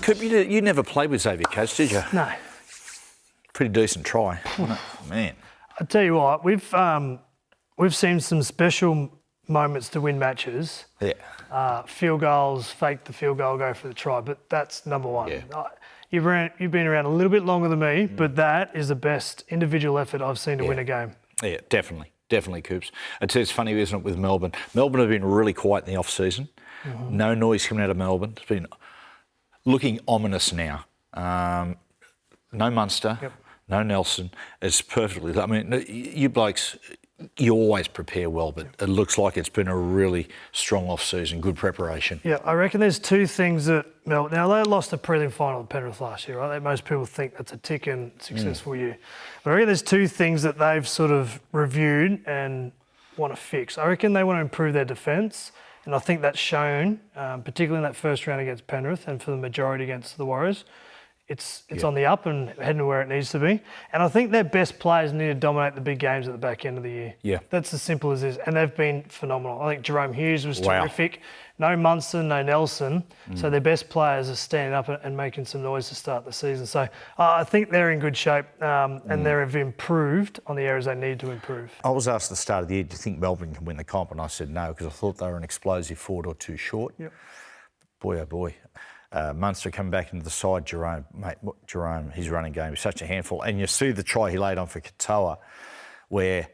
Coop, you never played with Xavier Coates, did you? No. Pretty decent try. Man. I tell you what, we've seen some special moments to win matches. Yeah. Field goals, fake the field goal, go for the try, but that's number one. Yeah. You've been around a little bit longer than me, but that is the best individual effort I've seen to win a game. Yeah, definitely. Definitely, Coops. It's funny, isn't it, with Melbourne? Melbourne have been really quiet in the off-season. Mm-hmm. No noise coming out of Melbourne. It's been looking ominous now. No Munster, no Nelson. It's perfectly... I mean, you blokes, you always prepare well, but it looks like it's been a really strong off-season, good preparation. Yeah, I reckon there's two things that Melbourne... Now, they lost the prelim final at Penrith last year, right? Most people think that's a tick and successful year. But I reckon there's two things that they've sort of reviewed and want to fix. I reckon they want to improve their defence, and I think that's shown, particularly in that first round against Penrith and for the majority against the Warriors. It's on the up and heading to where it needs to be. And I think their best players need to dominate the big games at the back end of the year. Yeah. That's as simple as this. And they've been phenomenal. I think Jerome Hughes was terrific. No Munster, no Nelson. So their best players are standing up and making some noise to start the season. So I think they're in good shape and they've improved on the areas they need to improve. I was asked at the start of the year, do you think Melbourne can win the comp? And I said no, because I thought they were an explosive forward or two short. Yep. Boy, oh boy. Munster coming back into the side, Jerome, his running game is such a handful. And you see the try he laid on for Katoa, where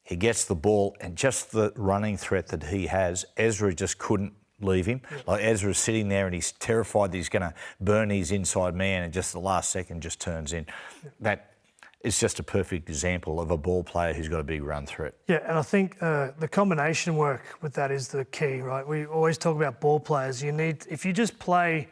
he gets the ball and just the running threat that he has, Ezra just couldn't leave him. Like Ezra's sitting there and he's terrified that he's going to burn his inside man and just the last second just turns in. That is just a perfect example of a ball player who's got a big run threat. Yeah, and I think the combination work with that is the key, right? We always talk about ball players. If you just play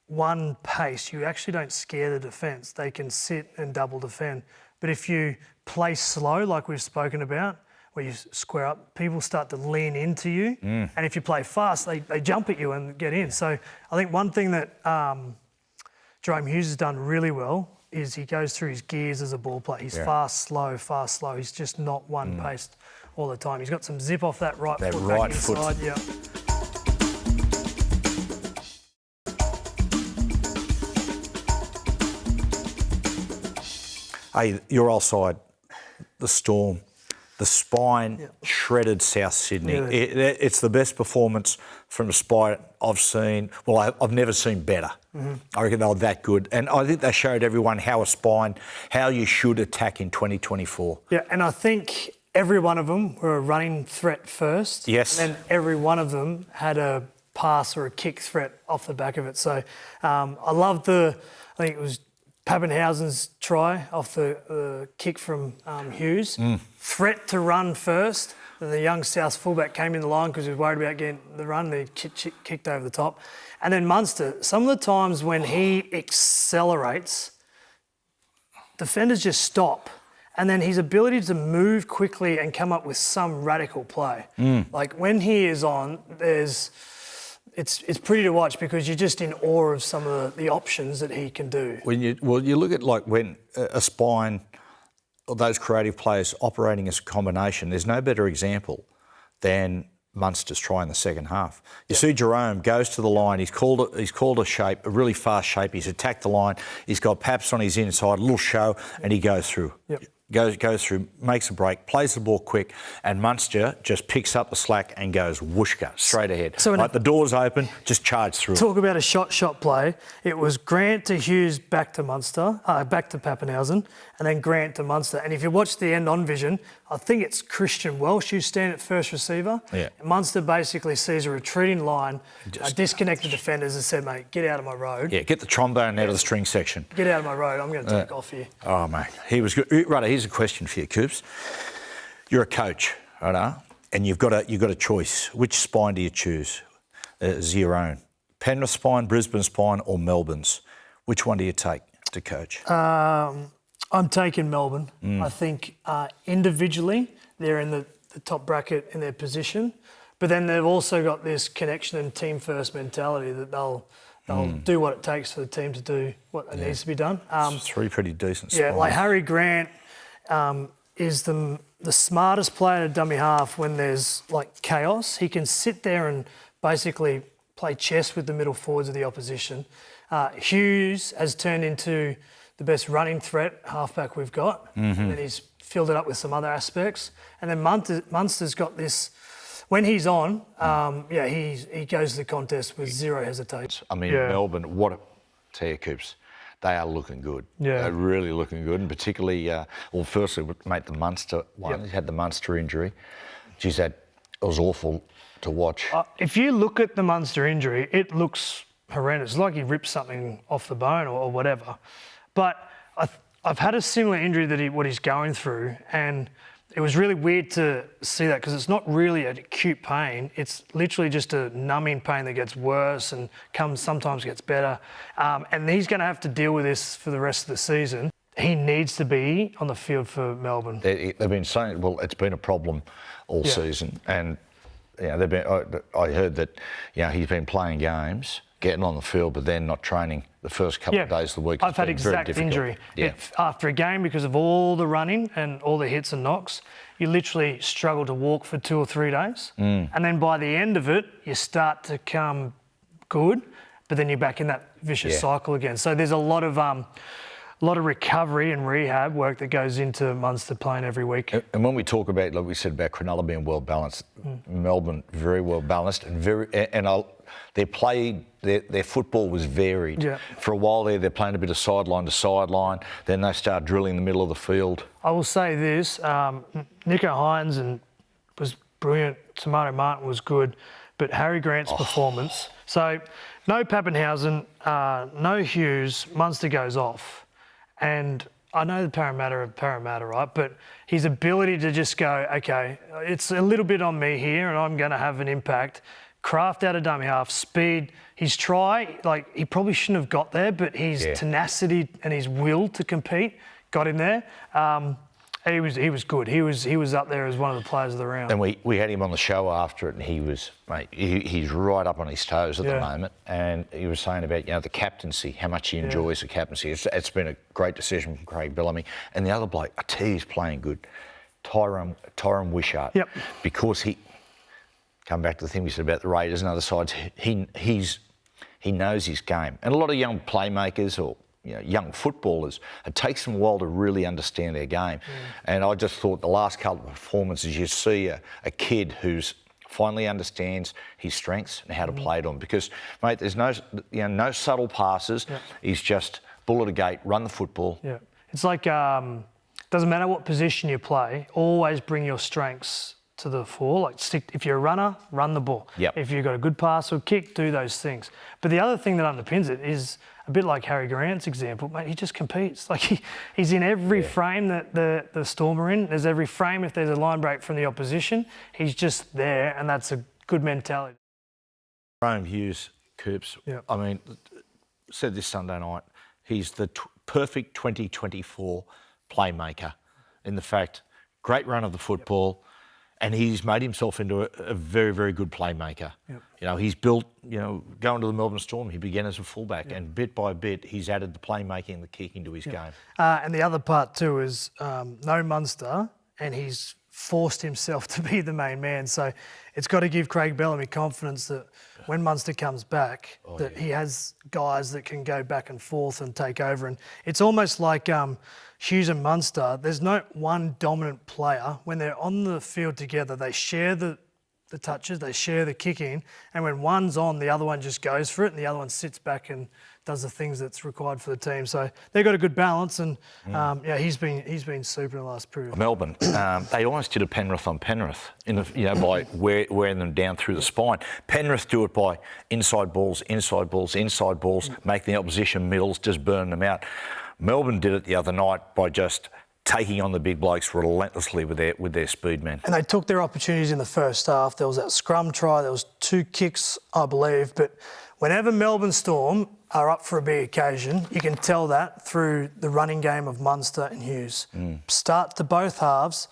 one pace, you actually don't scare the defence. They can sit and double defend. But if you play slow, like we've spoken about, where you square up, people start to lean into you. And if you play fast, they jump at you and get in. So I think one thing that Jerome Hughes has done really well is he goes through his gears as a ball player. He's fast, slow. He's just not one-paced all the time. He's got some zip off that right foot back inside. Yeah. Hey, your old side, the Storm, the spine shredded South Sydney. Yeah. It's the best performance from a spine I've seen. Well, I've never seen better. I reckon they were that good. And I think they showed everyone how you should attack in 2024. Yeah, and I think every one of them were a running threat first. Yes. And then every one of them had a pass or a kick threat off the back of it. So I loved I think it was Pappenhausen's try off the kick from Hughes. Threat to run first. And the young South fullback came in the line because he was worried about getting the run. He kicked over the top. And then Munster, some of the times when he accelerates, defenders just stop. And then his ability to move quickly and come up with some radical play. Like when he is on, it's pretty to watch because you're just in awe of some of the options that he can do. You look at like when a spine, or those creative players operating as a combination, there's no better example than Munster's try in the second half. You see Jerome goes to the line, he's called a shape, a really fast shape, he's attacked the line, he's got Paps on his inside, a little show, and he goes through. Goes through, makes a break, plays the ball quick, and Munster just picks up the slack and goes whooshka, straight ahead. So like the door's open, just charge through. Talk about a shot play. It was Grant to Hughes, back to Munster, back to Pappenhausen, and then Grant to Munster. And if you watch the end-on vision, I think it's Christian Welsh who's standing at first receiver. Yeah. Munster basically sees a retreating line, disconnected defenders and said, mate, get out of my road. Yeah, get the trombone out of the string section. Get out of my road, I'm going to take off here. Oh, mate, he was good. Right, here's a question for you, Coops. You're a coach, right? And you've got a choice. Which spine do you choose as your own? Penrith spine, Brisbane spine, or Melbourne's? Which one do you take to coach? I'm taking Melbourne. I think individually they're in the top bracket in their position, but then they've also got this connection and team first mentality that they'll do what it takes for the team to do what needs to be done. Three pretty decent spines. Yeah, like Harry Grant is the smartest player to dummy half when there's like chaos. He can sit there and basically play chess with the middle forwards of the opposition. Hughes has turned into the best running threat halfback we've got, and then he's filled it up with some other aspects. And then Munster's got this. When he's on, he goes to the contest with zero hesitation. I mean, Melbourne, tell you, Coops, they are looking good. Yeah. They're really looking good, and particularly, firstly, mate, the Munster one. He had the Munster injury. Geez, it was awful to watch. If you look at the Munster injury, it looks horrendous. It's like he ripped something off the bone or whatever. But I've had a similar injury what he's going through, and it was really weird to see that because it's not really an acute pain. It's literally just a numbing pain that gets worse and sometimes gets better. And he's going to have to deal with this for the rest of the season. He needs to be on the field for Melbourne. They've been saying, it's been a problem all season. And I heard that he's been playing games, getting on the field, but then not training the first couple of days of the week. I've had exact injury. Yeah. After a game, because of all the running and all the hits and knocks, you literally struggle to walk for 2 or 3 days. And then by the end of it, you start to come good, but then you're back in that vicious cycle again. So there's a lot of recovery and rehab work that goes into Munster playing every week. And when we talk about, like we said, about Cronulla being well balanced, Melbourne very well balanced and their football was varied. Yeah. For a while they're playing a bit of sideline to sideline. Then they start drilling the middle of the field. I will say this: Nico Hines was brilliant. Tomato Martin was good, but Harry Grant's performance. So no Pappenhausen, no Hughes. Munster goes off. And I know the Parramatta are Parramatta, right? But his ability to just go, okay, it's a little bit on me here and I'm going to have an impact. Craft out of dummy half, speed, his try, he probably shouldn't have got there, but his tenacity and his will to compete got him there. He was good. He was up there as one of the players of the round. And we had him on the show after it, and he was, mate, he's right up on his toes at the moment. And he was saying about the captaincy, how much he enjoys the captaincy. It's been a great decision from Craig Bellamy. And the other bloke, I tell you, he's playing good, Tyrone Wishard. Yep. Because come back to the thing we said about the Raiders and other sides. He knows his game, and a lot of young playmakers or young footballers, it takes them a while to really understand their game. And I just thought the last couple of performances, you see a kid who's finally understands his strengths and how to play them. Because, mate, there's no subtle passes. He's just bull at a gate, run the football. Yeah, it's like doesn't matter what position you play, always bring your strengths to the fore. If you're a runner, run the ball. Yep. If you've got a good pass or kick, do those things. But the other thing that underpins it is a bit like Harry Grant's example, mate. He just competes. He's in every frame that the Storm are in. There's every frame if there's a line break from the opposition. He's just there, and that's a good mentality. Jerome Hughes, Coops. Yep. I mean, said this Sunday night, he's the perfect 2024 playmaker in the fact, great run of the football. And he's made himself into a very, very good playmaker. Yep. He's built, going to the Melbourne Storm, he began as a fullback, and bit by bit, he's added the playmaking and the kicking to his game. And the other part too is no Munster, and he's forced himself to be the main man. So it's got to give Craig Bellamy confidence that when Munster comes back, he has guys that can go back and forth and take over. And it's almost like Hughes and Munster, there's no one dominant player. When they're on the field together, they share the touches, they share the kicking, and when one's on, the other one just goes for it, and the other one sits back and does the things that's required for the team. So they've got a good balance, and he's been super in the last period. Melbourne, they almost did a Penrith on Penrith, by wearing them down through the spine. Penrith do it by inside balls, make the opposition middles, just burn them out. Melbourne did it the other night by just taking on the big blokes relentlessly with their speed men. And they took their opportunities in the first half. There was that scrum try, there was 2 kicks, I believe. But whenever Melbourne Storm are up for a big occasion, you can tell that through the running game of Munster and Hughes. Start to both halves,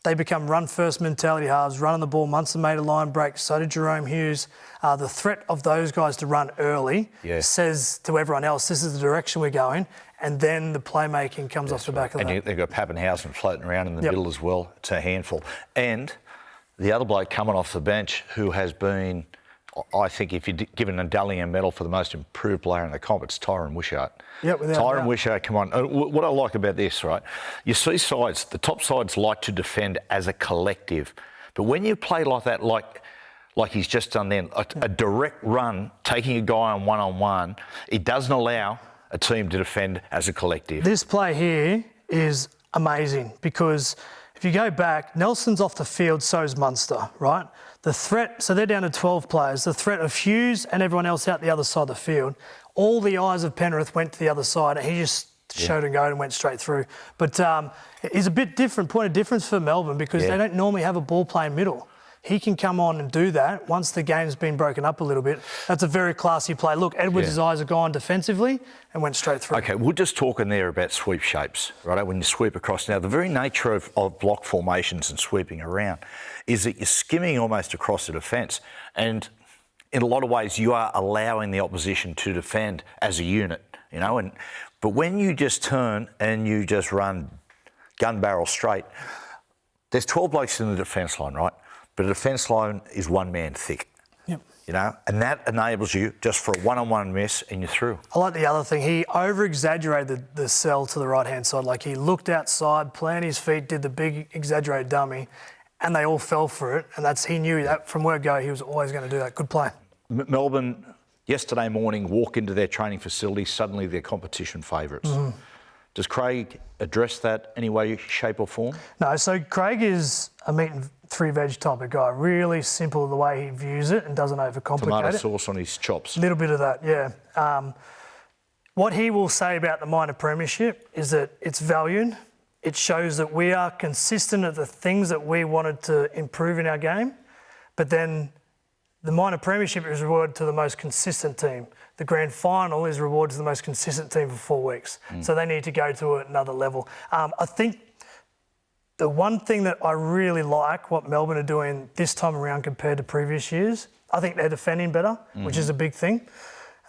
they become run-first mentality halves, running the ball. Munster made a line break, so did Jerome Hughes. The threat of those guys to run early says to everyone else, this is the direction we're going. And then the playmaking comes off the back of that. And they've got Pappenhausen floating around in the middle as well. It's a handful. And the other bloke coming off the bench who has been I think if you're given a Dalian medal for the most improved player in the comp, it's Wishard. Yep, without a doubt. Wishard, come on. What I like about this, right, you see sides, the top sides like to defend as a collective. But when you play like that, like he's just done then, a direct run, taking a guy on one-on-one, it doesn't allow a team to defend as a collective. This play here is amazing because if you go back, Nelson's off the field, so's Munster, right? The threat, so they're down to 12 players. The threat of Hughes and everyone else out the other side of the field, all the eyes of Penrith went to the other side and he just showed and go and went straight through. But it's a bit different, point of difference for Melbourne because they don't normally have a ball playing middle. He can come on and do that once the game's been broken up a little bit. That's a very classy play. Look, Edwards' eyes are gone defensively and went straight through. OK, we're just talking there about sweep shapes, right? When you sweep across. Now, the very nature of block formations and sweeping around is that you're skimming almost across the defence. And in a lot of ways, you are allowing the opposition to defend as a unit, you know. But when you just turn and you just run gun barrel straight, there's 12 blokes in the defence line, right? But a defence line is one man thick, you know, and that enables you just for a one-on-one miss and you're through. I like the other thing. He over-exaggerated the sell to the right-hand side. Like he looked outside, planted his feet, did the big exaggerated dummy, and they all fell for it. And he knew that from word go, he was always going to do that. Good play. Melbourne, yesterday morning, walk into their training facility, suddenly they're competition favourites. Does Craig address that any way, shape or form? No, so Craig is a meat and three veg type of guy. Really simple the way he views it and doesn't overcomplicate Tomato it. sauce on his chops. A little bit of that, yeah. What he will say about the minor premiership is that it's valued. It shows that we are consistent at the things that we wanted to improve in our game, but then the minor premiership is rewarded to the most consistent team. The grand final is rewarded to the most consistent team for 4 weeks. So they need to go to another level. I think the one thing that I really like what Melbourne are doing this time around compared to previous years, I think they're defending better, which is a big thing.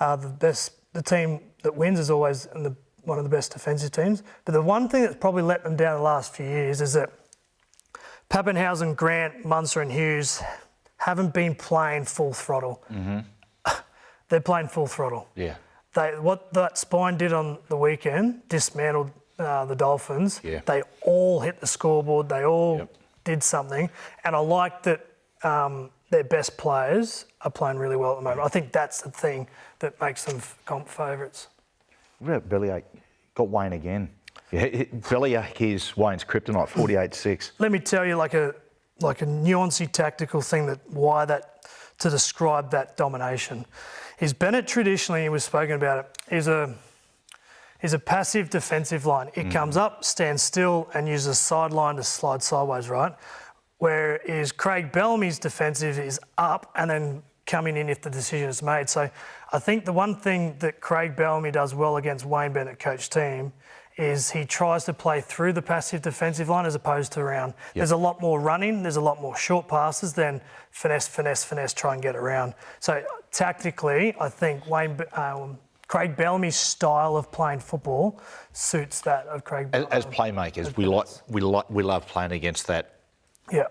The team that wins is always one of the best defensive teams. But the one thing that's probably let them down the last few years is that Pappenhausen, Grant, Munster and Hughes haven't been playing full throttle. They're playing full throttle. Yeah. What that spine did on the weekend, dismantled the Dolphins. Yeah. They all hit the scoreboard. They all did something. And I like that their best players are playing really well at the moment. I think that's the thing that makes them comp favourites. What about Bellyache? Got Wayne again. Bellyache is Wayne's kryptonite, 48-6. Let me tell you like a nuancy tactical thing to describe that domination. Is Bennett traditionally, we've spoken about it, is a passive defensive line. It comes up, stands still and uses a sideline to slide sideways, right? Whereas Craig Bellamy's defensive is up and then coming in if the decision is made. So I think the one thing that Craig Bellamy does well against Wayne Bennett coach team is he tries to play through the passive defensive line as opposed to around. There's a lot more running, there's a lot more short passes than finesse, try and get around. So tactically, I think Craig Bellamy's style of playing football suits that of Craig Bellamy. As playmakers, we love playing against that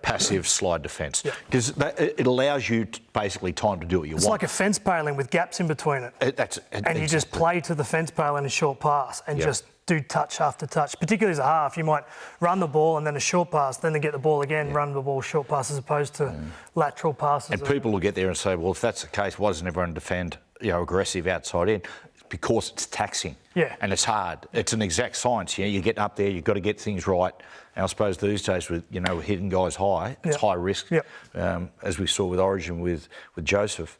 passive slide defence because it allows you basically time to do what you want. It's like a fence paling with gaps in between it. And you just play to the fence paling a short pass and just do touch after touch. Particularly as a half, you might run the ball and then a short pass, then they get the ball again, run the ball short pass as opposed to lateral passes. And people will get there and say, well, if that's the case, why doesn't everyone defend, aggressive outside in? Because it's taxing and it's hard. It's an exact science. You get up there, you've got to get things right. And I suppose these days with hitting guys high, it's high risk, as we saw with Origin with Joseph.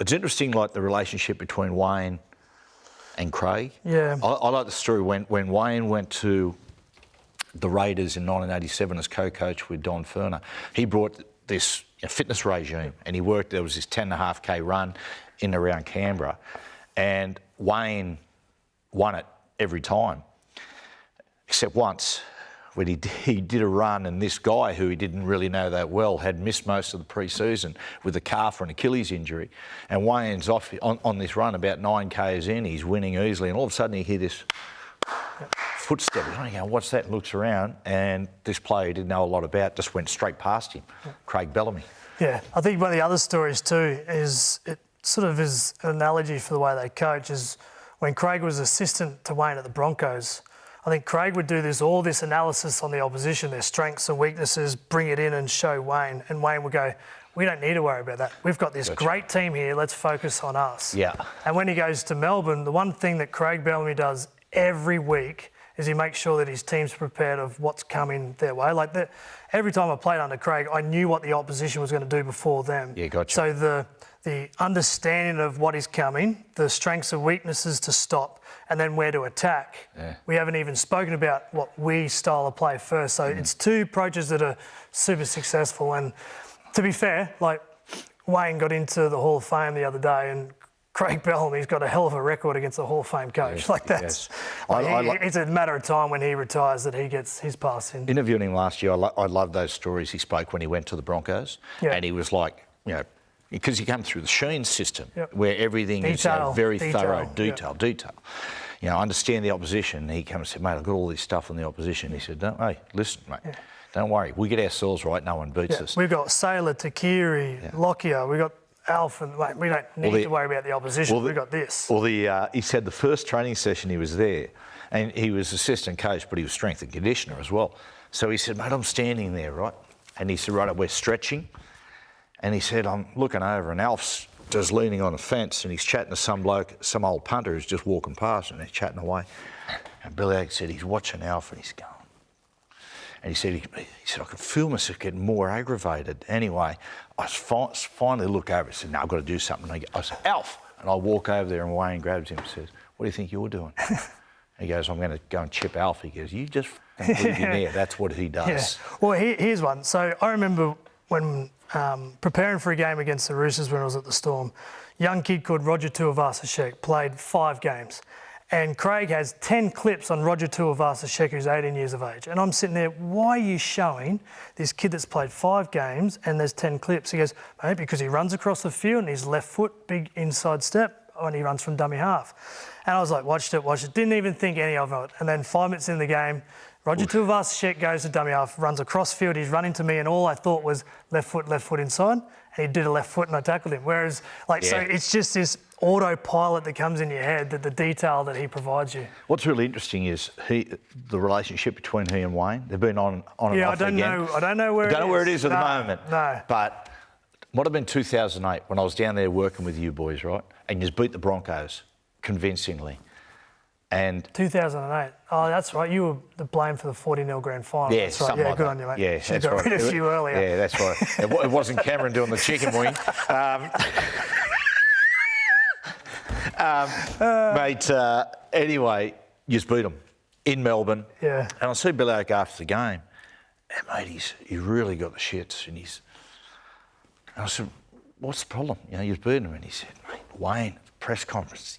It's interesting, like the relationship between Wayne and Craig. Yeah. I like the story when Wayne went to the Raiders in 1987 as co-coach with Don Ferner. He brought this fitness regime and there was this 10.5K run in and around Canberra. And Wayne won it every time, except once when he did a run and this guy who he didn't really know that well had missed most of the pre-season with a calf or an Achilles injury. And Wayne's off on this run about 9Ks in, he's winning easily, and all of a sudden he hear this footstep. He's going, what's that? Looks around, and this player he didn't know a lot about just went straight past him, Craig Bellamy. Yeah, I think one of the other stories too is it sort of is an analogy for the way they coach is when Craig was assistant to Wayne at the Broncos. I think Craig would do all this analysis on the opposition, their strengths and weaknesses, bring it in and show Wayne. And Wayne would go, we don't need to worry about that. We've got this great team here. Let's focus on us. Yeah. And when he goes to Melbourne, the one thing that Craig Bellamy does every week is he makes sure that his team's prepared of what's coming their way. Every time I played under Craig, I knew what the opposition was going to do before them. Yeah, gotcha. So the understanding of what is coming, the strengths and weaknesses to stop, and then where to attack. Yeah. We haven't even spoken about what we style of play first. So it's two approaches that are super successful. And to be fair, Wayne got into the Hall of Fame the other day, and Craig Bellamy's got a hell of a record against a Hall of Fame coach. Yes, It's a matter of time when he retires that he gets his pass in. Interviewing him last year, I loved those stories he spoke when he went to the Broncos. Yeah. And he was like, because he came through the Sheen system where everything is very thorough, detail. Understand the opposition. He came and said, mate, I've got all this stuff on the opposition. He said, hey, listen, mate, don't worry. We get ourselves right, no one beats us. We've got Saylor, Takiri, Lockyer, we've got Alf, and mate, we don't need to worry about the opposition. We've got this. He said the first training session he was there, and he was assistant coach, but he was strength and conditioner as well. So he said, mate, I'm standing there, right? And he said, right, we're stretching. And he said, I'm looking over, and Alf's just leaning on a fence, and he's chatting to some bloke, some old punter who's just walking past, and they're chatting away. And Billy Egg said he's watching Alf, and he's going. And he said, I could feel myself getting more aggravated. Anyway, I finally look over and said, no, I've got to do something. And I said, Alf! And I walk over there, and Wayne grabs him and says, what do you think you're doing? He goes, I'm going to go and chip Alf. He goes, you just leave him there. That's what he does. Yeah. Well, here's one. So I remember when preparing for a game against the Roosters when I was at the Storm, young kid called Roger Tuivasa-Sheck played 5 games. And Craig has 10 clips on Roger Tuivasa-Sheck, who's 18 years of age. And I'm sitting there, why are you showing this kid that's played 5 games and there's 10 clips? He goes, mate, because he runs across the field and his left foot, big inside step, when he runs from dummy half. And I was like, watched it, didn't even think any of it. And then 5 minutes in the game, Roger Tuivasa-Sheck goes to dummy half, runs across field, he's running to me, and all I thought was left foot inside. And he did a left foot and I tackled him. Whereas, so it's just this autopilot that comes in your head, that the detail that he provides you. What's really interesting is the relationship between he and Wayne. They've been on and off again. I don't know where it is at the moment. No. But might have been 2008 when I was down there working with you boys, right? And you beat the Broncos convincingly. And 2008. Oh, that's right. You were the blame for the 40-0 grand final. Yeah, that's right. Something like good that. on you, mate. Yeah, Should have got rid of you earlier. Yeah, that's right. It wasn't Cameron doing the chicken wing. Mate, anyway, you just beat them in Melbourne. Yeah. And I see Billy Oak after the game, and mate, he's really got the shits. And I said, what's the problem? You've beaten him. And he said, mate, Wayne, press conference.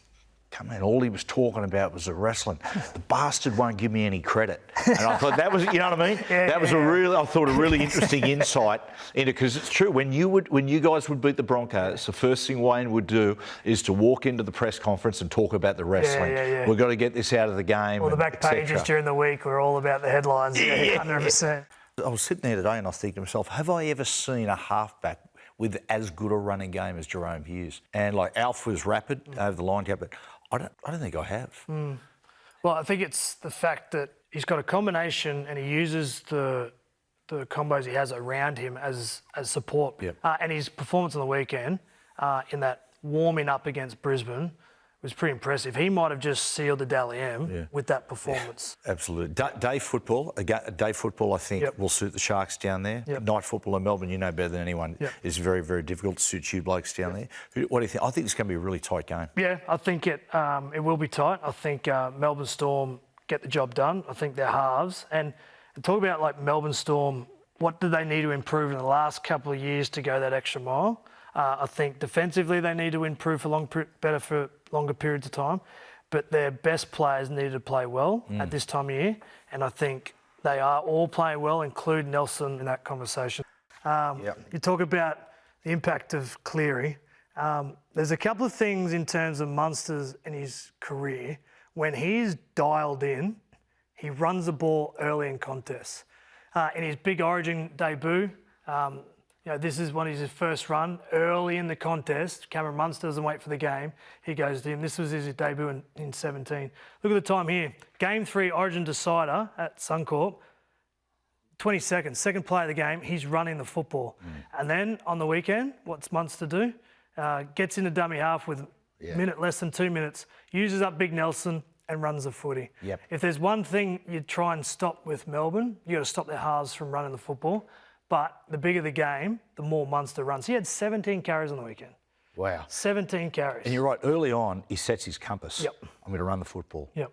Come on, all he was talking about was the wrestling. The bastard won't give me any credit. And I thought that was, you know what I mean? That was a really interesting insight into, because it's true, when you guys would beat the Broncos, the first thing Wayne would do is to walk into the press conference and talk about the wrestling. We've got to get this out of the game. Well, the back pages during the week were all about the headlines. 100%. I was sitting there today and I was thinking to myself, have I ever seen a halfback with as good a running game as Jerome Hughes? And Alf was rapid over the line, but I don't think I have. Well, I think it's the fact that he's got a combination and he uses the combos he has around him as support. Yep. And his performance on the weekend in that warming up against Brisbane was pretty impressive. He might have just sealed the Dally M with that performance. Yeah, absolutely. Day football, I think, will suit the Sharks down there. Yep. Night football in Melbourne, you know better than anyone, is very, very difficult. Suits you blokes down there. What do you think? I think it's going to be a really tight game. Yeah, I think it will be tight. I think Melbourne Storm get the job done. I think they're halves. And talk about Melbourne Storm, what do they need to improve in the last couple of years to go that extra mile? I think defensively they need to improve for longer periods of time, but their best players needed to play well at this time of year, and I think they are all playing well, include Nelson in that conversation. You talk about the impact of Cleary. There's a couple of things in terms of Munster's in his career. When he's dialed in, he runs the ball early in contests. In his big Origin debut, this is one of his first run early in the contest. Cameron Munster doesn't wait for the game. He goes to him. This was his debut in 17. Look at the time here. Game 3 Origin decider at Suncorp. 20 seconds, second play of the game, he's running the football. And then on the weekend, what's Munster do? Gets into dummy half with less than 2 minutes, uses up Big Nelson and runs the footy. Yep. If there's one thing you try and stop with Melbourne, you got to stop their halves from running the football. But the bigger the game, the more Munster runs. He had 17 carries on the weekend. Wow. 17 carries. And you're right, early on, he sets his compass. Yep. I'm going to run the football. Yep.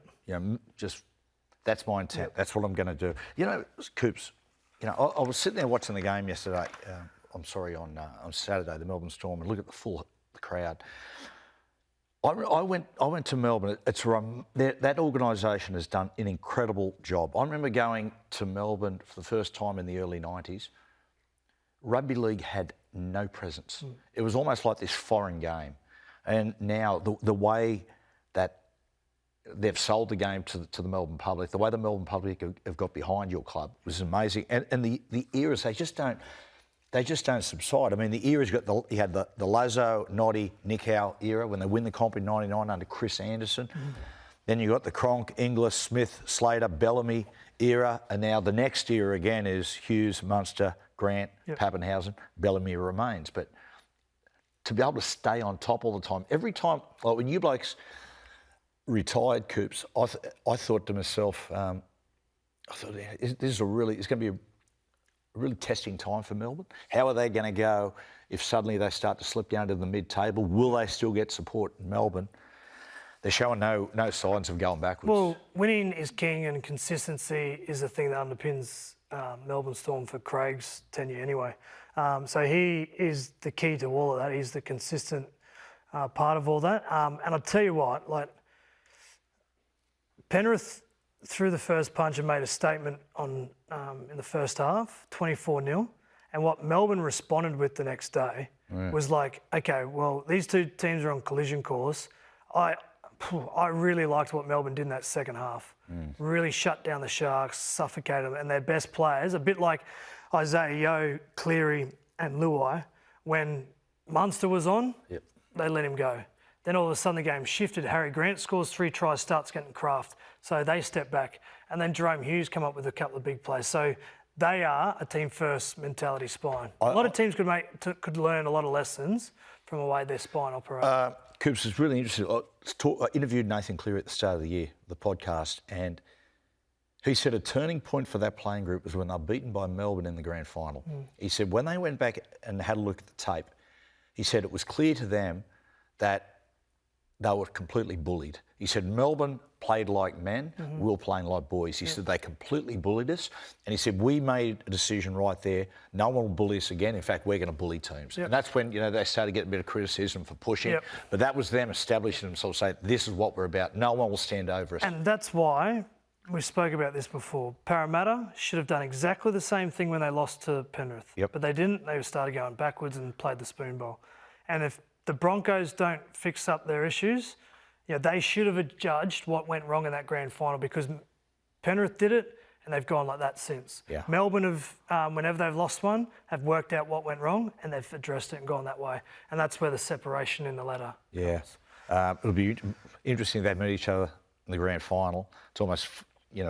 That's my intent. Yep. That's what I'm going to do. Coops, I was sitting there watching the game yesterday, on Saturday, the Melbourne Storm, and look at the crowd. I went to Melbourne. That organisation has done an incredible job. I remember going to Melbourne for the first time in the early 90s. Rugby league had no presence. It was almost like this foreign game. And now the way that they've sold the game to the Melbourne public, the way the Melbourne public have got behind your club was amazing. And the eras, they just don't subside. I mean, the era's you had the Lazo, Noddy, Nick Howe era when they win the comp in 99 under Chris Anderson. Then you got the Cronk, Inglis, Smith, Slater, Bellamy era, and now the next era again is Hughes, Munster, Grant, Pappenhausen. Bellamy remains. But to be able to stay on top all the time, every time, like when you blokes retired, Coops, I thought to myself, it's going to be a really testing time for Melbourne. How are they going to go if suddenly they start to slip down to the mid-table? Will they still get support in Melbourne? They're showing no signs of going backwards. Well, winning is king and consistency is the thing that underpins Melbourne Storm for Craig's tenure anyway. So he is the key to all of that. He's the consistent part of all that. And I'll tell you what, like Penrith threw the first punch and made a statement in the first half, 24-0. And what Melbourne responded with the next day was like, okay, well, these two teams are on collision course. I really liked what Melbourne did in that second half. Really shut down the Sharks, suffocated them, and their best players, a bit like Isaiah Yeo, Cleary and Luai, when Munster was on, they let him go. Then all of a sudden the game shifted. Harry Grant scores 3 tries, starts getting craft. So they step back. And then Jerome Hughes come up with a couple of big plays. So they are a team-first mentality spine. A lot of teams could learn a lot of lessons from the way their spine operates. Coops, it's really interesting. I interviewed Nathan Cleary at the start of the year, the podcast, and he said a turning point for that playing group was when they were beaten by Melbourne in the grand final. He said when they went back and had a look at the tape, he said it was clear to them that they were completely bullied. He said Melbourne played like men, we were playing like boys. He said they completely bullied us. And he said we made a decision right there, no one will bully us again. In fact, we're going to bully teams. And that's when they started getting a bit of criticism for pushing. But that was them establishing themselves, saying this is what we're about. No one will stand over us. And that's why, we spoke about this before, Parramatta should have done exactly the same thing when they lost to Penrith. But they didn't. They started going backwards and played the spoon bowl. And if the Broncos don't fix up their issues, they should have judged what went wrong in that grand final because Penrith did it and they've gone like that since. Melbourne have, whenever they've lost one, have worked out what went wrong and they've addressed it and gone that way. And that's where the separation in the ladder comes. It'll be interesting they meet each other in the grand final. It's almost,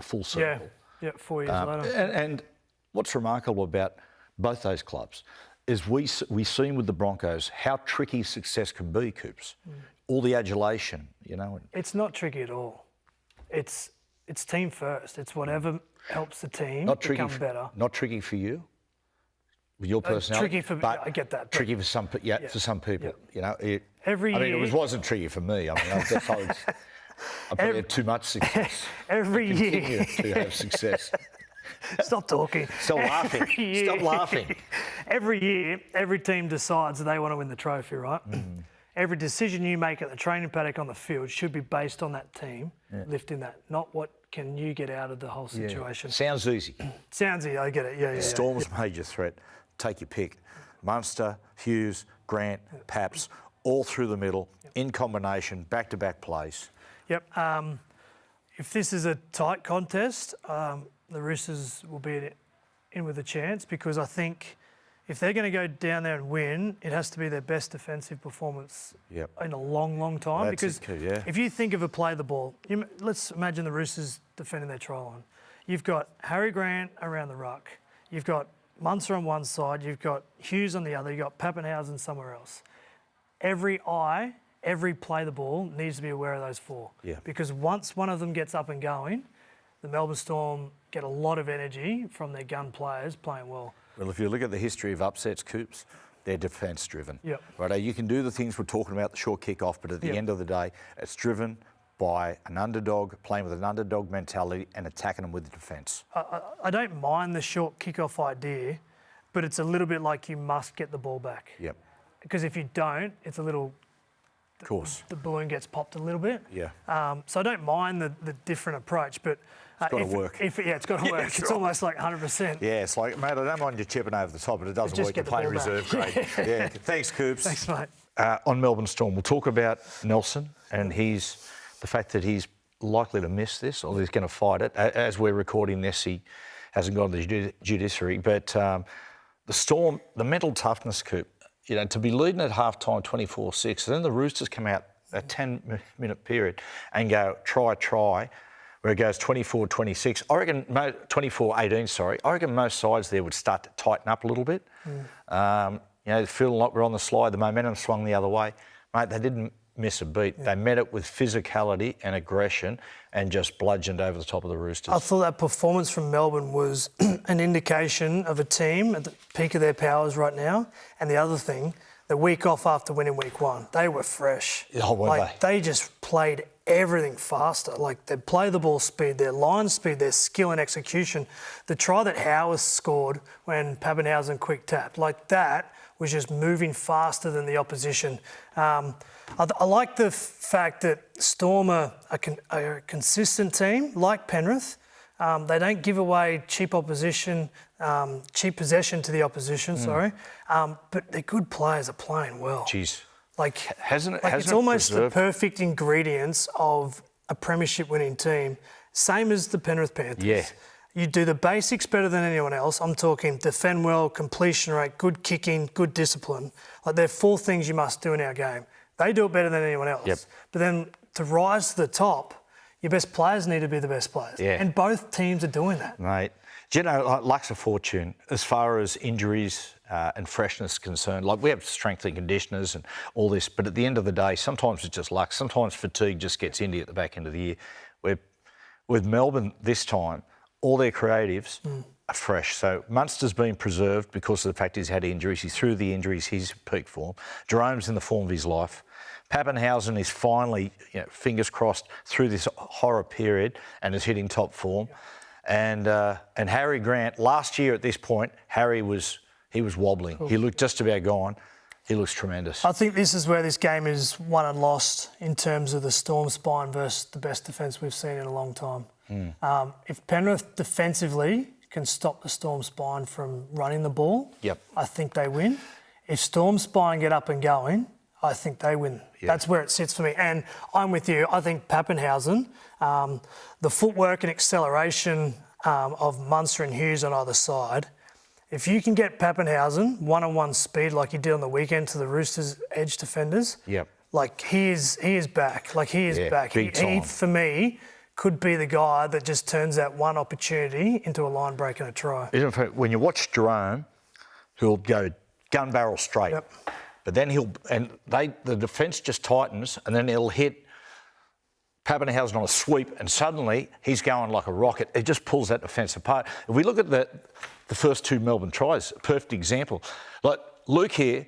full circle. 4 years later. And what's remarkable about both those clubs is we've seen with the Broncos how tricky success can be, Coops. All the adulation, It's not tricky at all. It's team first. It's whatever helps the team become better. Not tricky for you, with your personality. Tricky for me, I get that. Tricky for some, for some people. Every year, it wasn't tricky for me. I probably had too much success. Every year to have success. Stop talking. Stop laughing. Stop laughing. Every year, every team decides that they want to win the trophy, right? Every decision you make at the training paddock on the field should be based on that team lifting that, not what can you get out of the whole situation. Sounds easy. Sounds easy, I get it. Storm's major threat. Take your pick. Munster, Hughes, Grant, Paps, all through the middle, in combination, back-to-back plays. If this is a tight contest, the Roosters will be in with a chance because I think if they're going to go down there and win, it has to be their best defensive performance in a long, long time. That's because key, if you think of a play the ball, let's imagine the Roosters defending their try line. You've got Harry Grant around the ruck. You've got Munster on one side. You've got Hughes on the other. You've got Pappenhausen somewhere else. Every play the ball needs to be aware of those four. Yeah. Because once one of them gets up and going, the Melbourne Storm get a lot of energy from their gun players playing well. Well, if you look at the history of upsets, Coops, they're defence-driven. Yep. Right? You can do the things we're talking about, the short kick-off, but at the end of the day, it's driven by an underdog, playing with an underdog mentality and attacking them with the defence. I don't mind the short kick-off idea, but it's a little bit like you must get the ball back. Yep. Because if you don't, it's a little... Of course. The balloon gets popped a little bit. Yeah. So I don't mind the different approach, but... It's got to work. It's got to work. It's almost like 100%. Yeah, it's like, mate, I don't mind you chipping over the top, but it doesn't Just work. get You're playing the ball reserve back. grade. Yeah. Thanks, Coops. Thanks, mate. On Melbourne Storm, we'll talk about Nelson and the fact that he's likely to miss this, or he's going to fight it. As we're recording this, he hasn't gone to the judiciary. But the Storm, the mental toughness, Coop, to be leading at half-time 24-6, then the Roosters come out a 10-minute period and go, try, where it goes 24-26. I reckon 24-18, sorry. I reckon most sides there would start to tighten up a little bit. Feeling like we're on the slide, the momentum swung the other way. Mate, they didn't miss a beat. Yeah. They met it with physicality and aggression and just bludgeoned over the top of the Roosters. I thought that performance from Melbourne was an indication of a team at the peak of their powers right now. And the other thing, the week off after winning week one, they were fresh. Oh, weren't they just played everything faster. Like, their play the ball speed, their line speed, their skill and execution. The try that Howard scored when Pappenhausen quick tapped, like that was just moving faster than the opposition. I like the fact that Storm are a consistent team, like Penrith. They don't give away cheap possession to the opposition, but their good players are playing well. Jeez. It's almost the perfect ingredients of a premiership winning team, same as the Penrith Panthers. Yeah. You do the basics better than anyone else. I'm talking defend well, completion rate, good kicking, good discipline. Like, they're four things you must do in our game. They do it better than anyone else. Yep. But then to rise to the top, your best players need to be the best players. Yeah. And both teams are doing that. Mate, do you know, like, luck's a fortune as far as injuries and freshness is concerned. Like, we have strength and conditioners and all this, but at the end of the day, sometimes it's just luck. Sometimes fatigue just gets into you at the back end of the year. With Melbourne this time, all their creatives are fresh. So Munster's been preserved because of the fact he's had injuries. He's through the injuries, he's peak form. Jerome's in the form of his life. Pappenhausen is finally, fingers crossed, through this horror period and is hitting top form. And Harry Grant, last year at this point, Harry was wobbling. Cool. He looked just about gone. He looks tremendous. I think this is where this game is won and lost in terms of the Storm spine versus the best defence we've seen in a long time. If Penrith defensively can stop the Storm spine from running the ball, I think they win. If Storm spine get up and going, I think they win. Yep. That's where it sits for me. And I'm with you. I think Pappenhausen, the footwork and acceleration of Munster and Hughes on either side, if you can get Pappenhausen one-on-one speed like he did on the weekend to the Roosters edge defenders, like he is back. Like, he is back. He, for me, could be the guy that just turns that one opportunity into a line break and a try. When you watch Jerome, who'll go gun barrel straight, but then the defence just tightens, and then he'll hit Pappenhausen on a sweep, and suddenly he's going like a rocket. It just pulls that defence apart. If we look at the first two Melbourne tries, a perfect example. Like Luke here,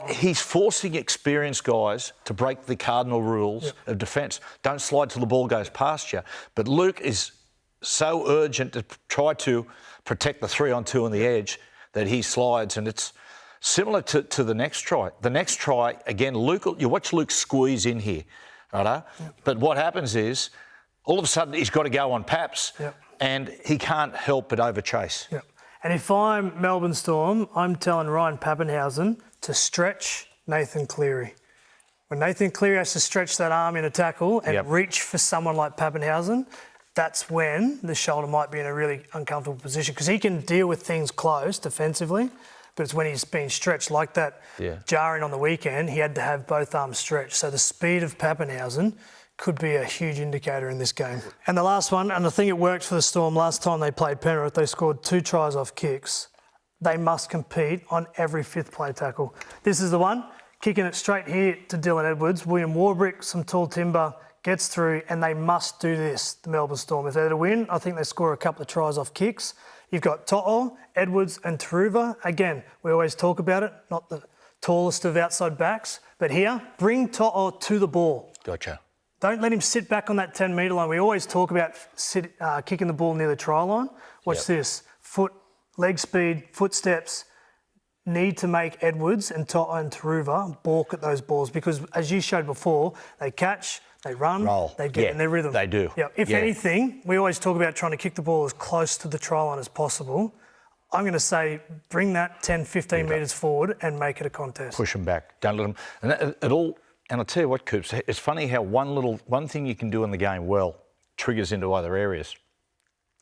he's forcing experienced guys to break the cardinal rules of defence. Don't slide till the ball goes past you. But Luke is so urgent to try to protect the 3-on-2 on the edge that he slides, and it's similar to the next try. The next try, again, you watch Luke squeeze in here, right? But what happens is, all of a sudden, he's got to go on Paps, and he can't help but overchase. And if I'm Melbourne Storm, I'm telling Ryan Pappenhausen to stretch Nathan Cleary. When Nathan Cleary has to stretch that arm in a tackle and reach for someone like Pappenhausen, that's when the shoulder might be in a really uncomfortable position, because he can deal with things close defensively, but it's when he's been stretched like that, jarring on the weekend, he had to have both arms stretched. So the speed of Pappenhausen could be a huge indicator in this game. And the last one, and I think it worked for the Storm last time they played Penrith, they scored 2 tries off kicks. They must compete on every fifth play tackle. This is the one, kicking it straight here to Dylan Edwards. William Warbrick, some tall timber, gets through, and they must do this, the Melbourne Storm. If they're to win, I think they score a couple of tries off kicks. You've got To'o, Edwards and Taruva. Again, we always talk about it, not the tallest of outside backs, but here, bring To'o to the ball. Gotcha. Don't let him sit back on that 10-metre line. We always talk about kicking the ball near the try line. Watch this. Foot, leg speed, footsteps. Need to make Edwards and To'o and Taruva balk at those balls because, as you showed before, they catch, they run, roll. They get in their rhythm. They do. Yeah. If anything, we always talk about trying to kick the ball as close to the try line as possible. I'm going to say bring that 10, 15 metres forward and make it a contest. Push them back. Don't let them... And it all... And I'll tell you what, Coops, it's funny how one thing you can do in the game well triggers into other areas.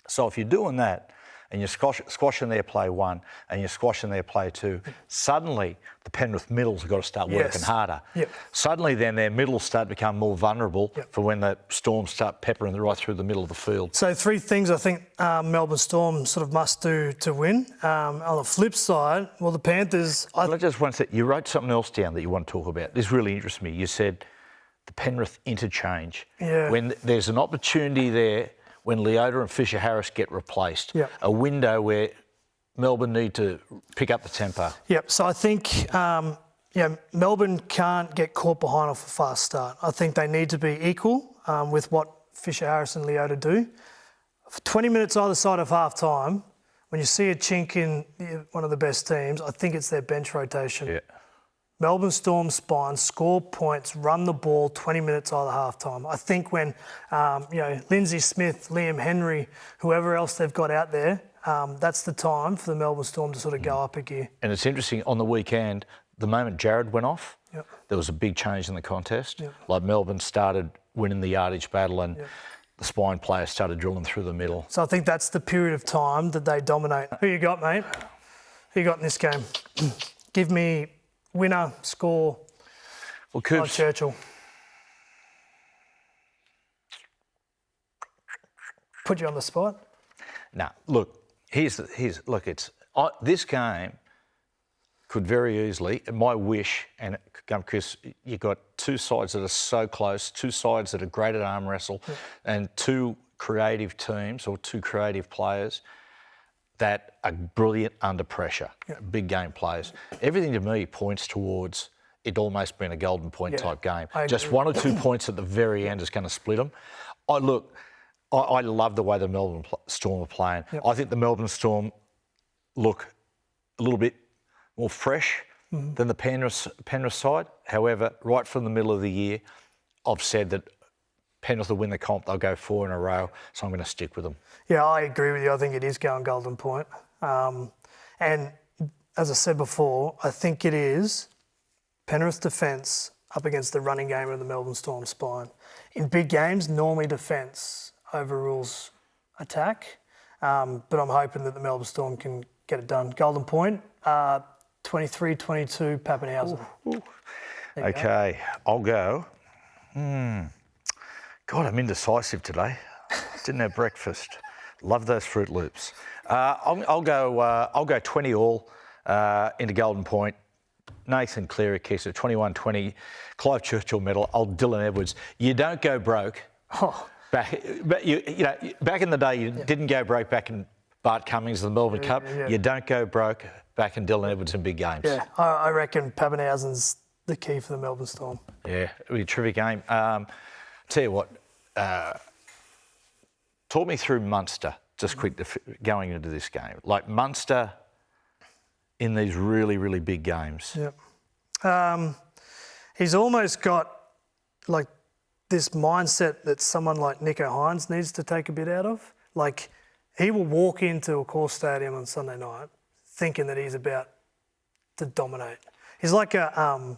So if you're doing that and you're squashing their play 1 and you're squashing their play 2, suddenly the Penrith middles have got to start working harder. Yep. Suddenly then their middles start to become more vulnerable for when the Storm start peppering right through the middle of the field. So 3 things I think Melbourne Storm sort of must do to win. On the flip side, well, the Panthers... I just want to say, you wrote something else down that you want to talk about. This really interests me. You said the Penrith interchange. Yeah. When there's an opportunity there, when Leota and Fisher-Harris get replaced, a window where Melbourne need to pick up the tempo. Yep, so I think Melbourne can't get caught behind off a fast start. I think they need to be equal with what Fisher-Harris and Leota do. For 20 minutes either side of half-time, when you see a chink in one of the best teams, I think it's their bench rotation. Yeah. Melbourne Storm spine, score points, run the ball 20 minutes either half-time. I think when, Lindsay Smith, Liam Henry, whoever else they've got out there, that's the time for the Melbourne Storm to sort of go up a gear. And it's interesting, on the weekend, the moment Jared went off, there was a big change in the contest. Like Melbourne started winning the yardage battle and the spine players started drilling through the middle. So I think that's the period of time that they dominate. Who you got, mate? Who you got in this game? Give me... winner, score, well, Coops, Churchill. Put you on the spot? No, look, this game could very easily, my wish, and because you've got 2 sides that are so close, 2 sides that are great at arm wrestle, and 2 creative teams or 2 creative players that are brilliant under pressure, big game players. Everything to me points towards it almost being a golden point type game. Just 1 or 2 points at the very end is going to split them. I love the way the Melbourne Storm are playing. I think the Melbourne Storm look a little bit more fresh than the Penrith side. However, right from the middle of the year, I've said that Penrith will win the comp, they'll go 4 in a row, so I'm going to stick with them. Yeah, I agree with you. I think it is going golden point. And as I said before, I think it is Penrith defence up against the running game of the Melbourne Storm spine. In big games, normally defence overrules attack, but I'm hoping that the Melbourne Storm can get it done. Golden point, 23-22 Pappenhausen. Okay, I'll go. God, I'm indecisive today. Didn't have breakfast. Love those Fruit Loops. I'll go 20 all into Golden Point. Nathan Cleary kicks it 21-20. Clive Churchill medal. Old Dylan Edwards. You don't go broke. Back in the day, you didn't go broke back in Bart Cummings, the Melbourne Cup. You don't go broke back in Dylan Edwards in big games. Yeah, I reckon Pappenhausen's the key for the Melbourne Storm. Yeah, it'll be a terrific game. Tell you what, talk me through Munster, just quick, going into this game. Like Munster in these really, really big games. Yep. He's almost got like this mindset that someone like Nico Hines needs to take a bit out of. Like he will walk into a core stadium on Sunday night thinking that he's about to dominate. He's like the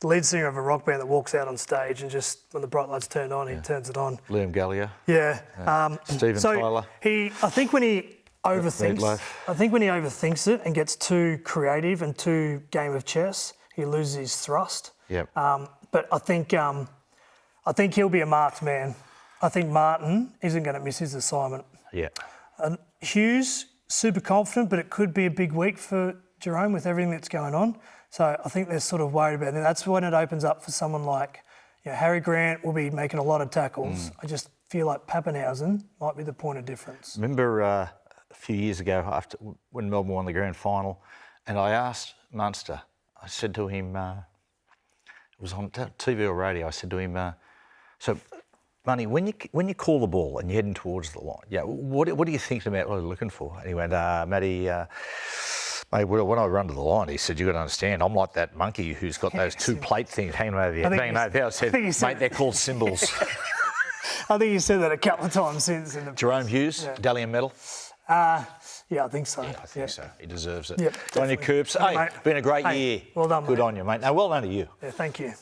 lead singer of a rock band that walks out on stage and just, when the bright lights turn on, he turns it on. Liam Gallagher. Yeah. Steven Tyler. I think when he overthinks. Meatloaf. I think when he overthinks it and gets too creative and too game of chess, he loses his thrust. Yep. But I think he'll be a marked man. I think Martin isn't going to miss his assignment. Yeah. And Hughes, super confident, but it could be a big week for Jerome with everything that's going on. So I think they're sort of worried about it. That's when it opens up for someone like Harry Grant will be making a lot of tackles. I just feel like Pappenhausen might be the point of difference. Remember a few years ago when Melbourne won the grand final, and I asked Munster, I said to him, it was on TV or radio, I said to him, so, Money, when you call the ball and you're heading towards the line, what are you thinking about, what are you looking for? And he went, Matty, mate, when I run to the line, he said, you've got to understand, I'm like that monkey who's got those two plate things hanging over the head. I said, mate, they're called symbols. I think you said that a couple of times since. Jerome Hughes, Dalian medal? Yeah, I think so. Yeah, I think so. He deserves it. Yep, Good on you, Coops. Hey, been a great year. Well done, Good mate. on you, mate. No, well done to you. Yeah, thank you.